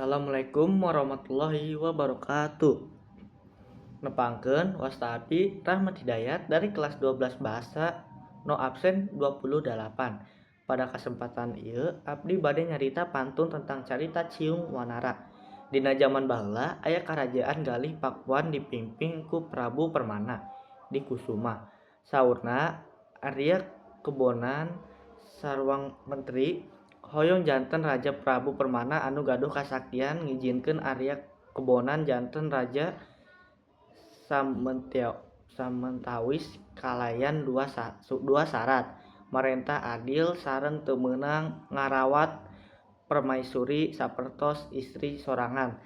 Assalamualaikum warahmatullahi wabarakatuh. Nepangkeun wasta abdi Rahmat Hidayat dari kelas 12 bahasa no absen 28. Pada kesempatan ieu abdi bade nyarita pantun tentang carita Ciung Wanara. Dina zaman baheula aya karajaan Galih Pakuan dipimpin ku Prabu Permana di Kusuma. Saurna Arya Kebonan sareng menteri hoyong janten Raja Prabu Permana anu gaduh kasaktian ngijinkeun Arya Kebonan janten Raja samentawis kalayan dua syarat, marentah adil sareng teu meunang ngarawat permaisuri sapertos istri sorangan.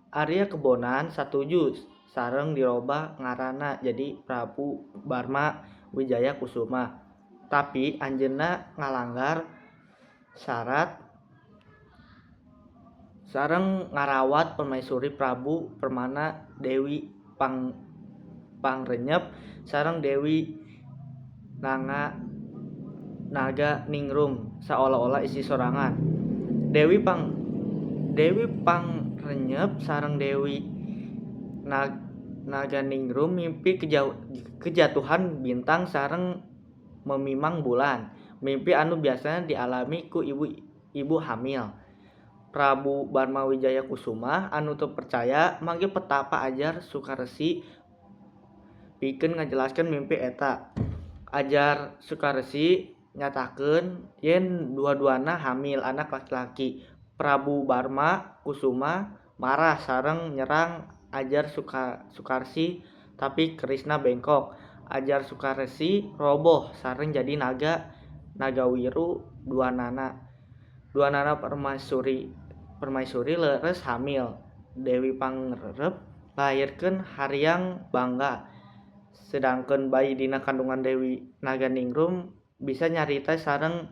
Arya Kebonan satuju sareng dirobah ngaranna jadi Prabu Barma Wijaya Kusuma. Tapi anjeunna ngalanggar syarat sareng ngarawat permaisuri Prabu Permana Dewi Pangrenyep sareng Dewi Naga Ningrum saolah-olah istri sorangan. Dewi Pangrenyep sareng Dewi Naga Ningrum mimpi kejatuhan bintang sareng memimang bulan, mimpi anu biasana dialami ku ibu hamil. Prabu Barma Wijaya Kusuma anu teu percaya mangge petapa ajar Sukaresi pikeun ngajelaskeun mimpi eta. Ajar Sukaresi nyatakeun yen dua-duana hamil anak laki-laki. Prabu Barma Kusuma marah sareng nyerang ajar Sukarsi tapi kerisna bengkok. Ajar Sukaresi roboh sareng jadi Nagawiru duanana permaisuri leres hamil. Dewi Pangrep lahirkeun Haryang Bangga. Sedangkeun bayi dina kandungan Dewi Naga Ningrum bisa nyarita sareng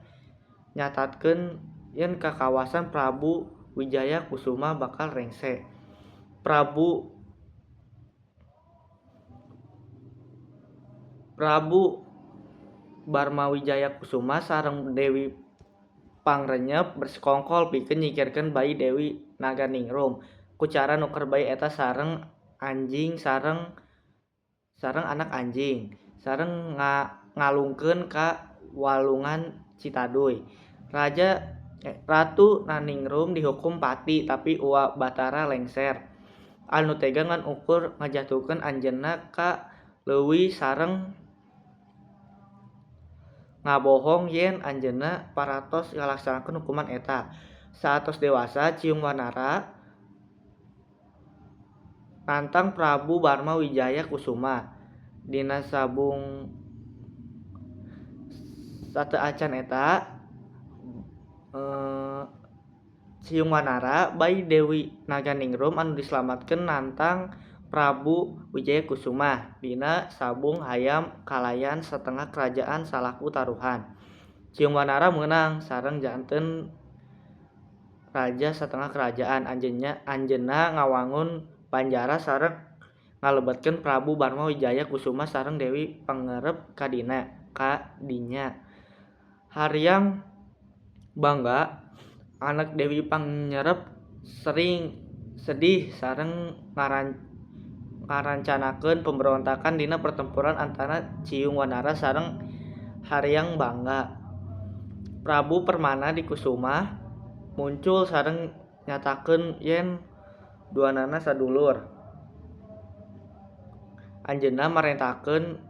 nyatatkeun yen kakawasan Prabu Wijaya Kusuma bakal rengse. Prabu Barma Wijaya Kusuma sareng Dewi Pangrenyep bersekongkol pikeun nyingkirkeun bayi Dewi Naga Ningrum. Ku cara nuker bayi eta sareng anjing sareng anak anjing sareng ngalungkeun ka walungan Citaduy. Ratu Naningrum dihukum pati tapi uwa Batara lengser. Anu tega ngan ukur ngajatuhkeun anjeunna ka leuwih sareng ngabohong yen anjeunna paratos ngalaksanakeun hukuman eta. Saatos dewasa Ciung Wanara nantang Prabu Barma Wijaya Kusuma. Dina sabung sateu acan eta Ciung Wanara bayi Dewi Naga Ningrum anu dislametkeun nantang Prabu Wijaya Kusuma. Dina sabung hayam kalayan satengah kerajaan salaku taruhan. Ciung Wanara meunang sareng janten raja satengah kerajaan. Anjeunna ngawangun panjara sareng ngalebetkeun Prabu Barma Wijaya Kusuma sareng Dewi Pangrep ka dinya. Haryang Bangga anak Dewi Pangrep sering sedih sareng ngarancanakeun pemberontakan dina pertempuran antara Ciung Wanara sareng Haryang Bangga. Prabu Permana di Kusuma muncul sareng nyatakeun yen duanana sadulur. Anjeunna marentahkeun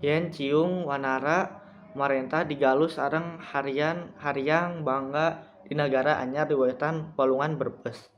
yen Ciung Wanara marentah digalus sareng Haryang Bangga di nagara anyar di wetan Walungan Brebes.